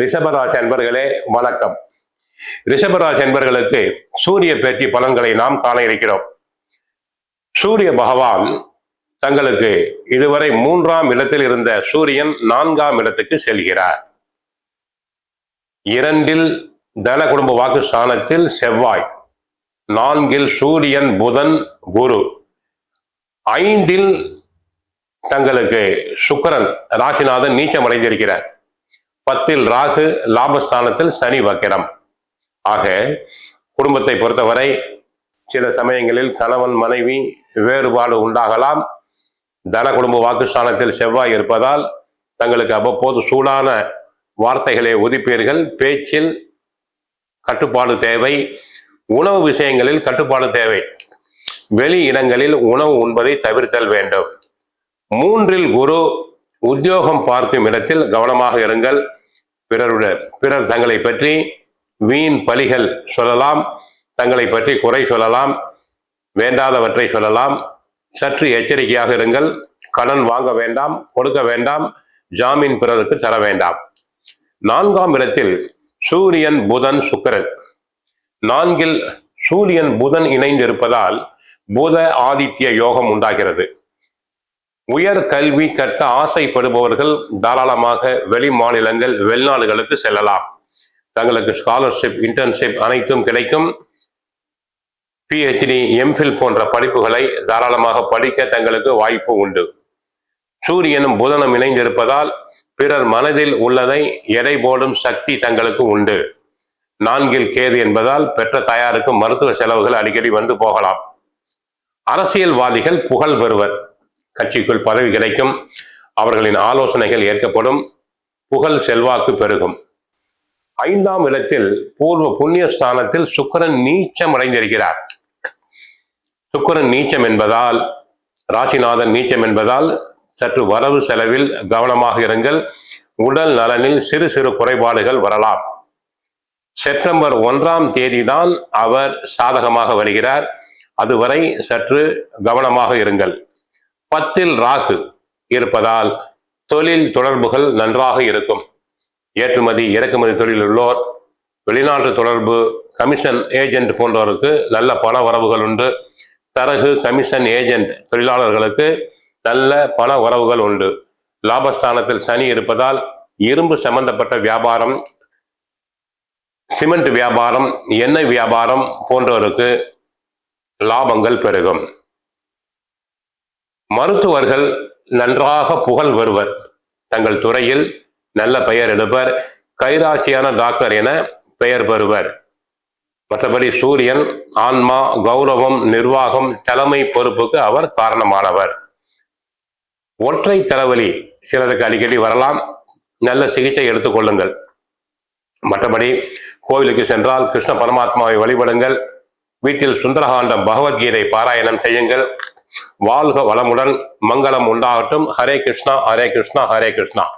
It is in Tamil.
ரிஷபராசி அன்பர்களே வணக்கம். ரிஷபராசி அன்பர்களுக்கு சூரிய பேச்சு பலன்களை நாம் காண இருக்கிறோம். சூரிய பகவான் தங்களுக்கு இதுவரை 3ஆம் இடத்தில் இருந்த சூரியன் 4ஆம் இடத்துக்கு செல்கிறார். 2இல் தன குடும்ப வாக்கு ஸ்தானத்தில் செவ்வாய், 4இல் சூரியன், புதன், குரு, 5இல் தங்களுக்கு சுக்கிரன் ராசிநாதன் நீச்சம் அடைந்திருக்கிறார். 10இல் ராகு, லாபஸ்தானத்தில் சனி வக்கிரம். ஆக குடும்பத்தை பொறுத்தவரை சில சமயங்களில் கணவன் மனைவி வேறுபாடு உண்டாகலாம். தன குடும்ப வாக்குஸ்தானத்தில் செவ்வாய் இருப்பதால் தங்களுக்கு அவ்வப்போது சூடான வார்த்தைகளை உதிப்பீர்கள். பேச்சில் கட்டுப்பாடு தேவை. உணவு விஷயங்களில் கட்டுப்பாடு தேவை. வெளி இடங்களில் உணவு உண்பதை தவிர்த்தல் வேண்டும். 3இல் குரு, உத்தியோகம் பார்க்கும் இடத்தில் கவனமாக இருங்கள். பிறர் தங்களை பற்றி வீண் பழிகள் சொல்லலாம், தங்களை பற்றி குறை சொல்லலாம், வேண்டாதவற்றை சொல்லலாம். சற்று எச்சரிக்கையாக இருங்கள். கடன் வாங்க வேண்டாம், கொடுக்க வேண்டாம், ஜாமீன் பிறருக்கு தர வேண்டாம். 4ஆம் இடத்தில் சூரியன், புதன், சுக்கிரன். 4இல் சூரியன் புதன் இணைந்து இருப்பதால் புத ஆதித்ய யோகம் உண்டாகிறது. உயர் கல்வி கற்க ஆசைப்படுபவர்கள் தாராளமாக வெளி மாநிலங்கள், வெளிநாடுகளுக்கு செல்லலாம். தங்களுக்கு ஸ்காலர்ஷிப், இன்டர்ன்ஷிப் அனைத்தும் கிடைக்கும். PhD, MPhil போன்ற படிப்புகளை தாராளமாக படிக்க தங்களுக்கு வாய்ப்பு உண்டு. சூரியனும் புதனும் இணைந்திருப்பதால் பிறர் மனதில் உள்ளதை எடை போடும் சக்தி தங்களுக்கு உண்டு. 4இல் கேது என்பதால் பெற்ற தாயாருக்கு மருத்துவ செலவுகள் அடிக்கடி வந்து போகலாம். அரசியல்வாதிகள் புகழ் பெறுவர். கட்சிக்குள் பதவி கிடைக்கும். அவர்களின் ஆலோசனைகள் ஏற்கப்படும். புகழ் செல்வாக்கு பெருகும். 5ஆம் இடத்தில் பூர்வ புண்ணிய ஸ்தானத்தில் சுக்கிரன் நீச்சம் அடைந்திருக்கிறார். சுக்கிரன் நீச்சம் என்பதால், ராசிநாதன் நீச்சம் என்பதால் சற்று வரவு செலவில் கவனமாக இருங்கள். உடல் நலனில் சிறு சிறு குறைபாடுகள் வரலாம். செப்டம்பர் 1ஆம் தேதி தான் அவர் சாதகமாக வருகிறார். அதுவரை சற்று கவனமாக இருங்கள். 10இல் ராகு இருப்பதால் தொழில் தொடர்புகள் நன்றாக இருக்கும். ஏற்றுமதி இறக்குமதி தொழில் உள்ளோர், வெளிநாட்டு தொடர்பு, கமிஷன் ஏஜென்ட் போன்றவருக்கு நல்ல பண வரவுகள் உண்டு. தரகு, கமிஷன் ஏஜென்ட் தொழிலாளர்களுக்கு நல்ல பண வரவுகள் உண்டு. லாபஸ்தானத்தில் சனி இருப்பதால் இரும்பு சம்பந்தப்பட்ட வியாபாரம், சிமெண்ட் வியாபாரம், எண்ணெய் வியாபாரம் போன்றவருக்கு லாபங்கள் பெருகும். மருத்துவர்கள் நன்றாக புகழ் வருவர். தங்கள் துறையில் நல்ல பெயர் எடுப்பர். கைராசியான டாக்டர் என பெயர் பெறுவர். மற்றபடி சூரியன் ஆன்மா, கௌரவம், நிர்வாகம், தலைமை பொறுப்புக்கு அவர் காரணமானவர். ஒற்றை தலைவலி சிலருக்கு அடிக்கடி வரலாம். நல்ல சிகிச்சை எடுத்துக்கொள்ளுங்கள். மற்றபடி கோவிலுக்கு சென்றால் கிருஷ்ண பரமாத்மாவை வழிபடுங்கள். வீட்டில் சுந்தரகாண்டம், பகவத்கீதை பாராயணம் செய்யுங்கள். வாழ்க வளமுடன், மங்களம் உண்டாகட்டும். ஹரே கிருஷ்ணா, ஹரே கிருஷ்ணா, ஹரே கிருஷ்ணா.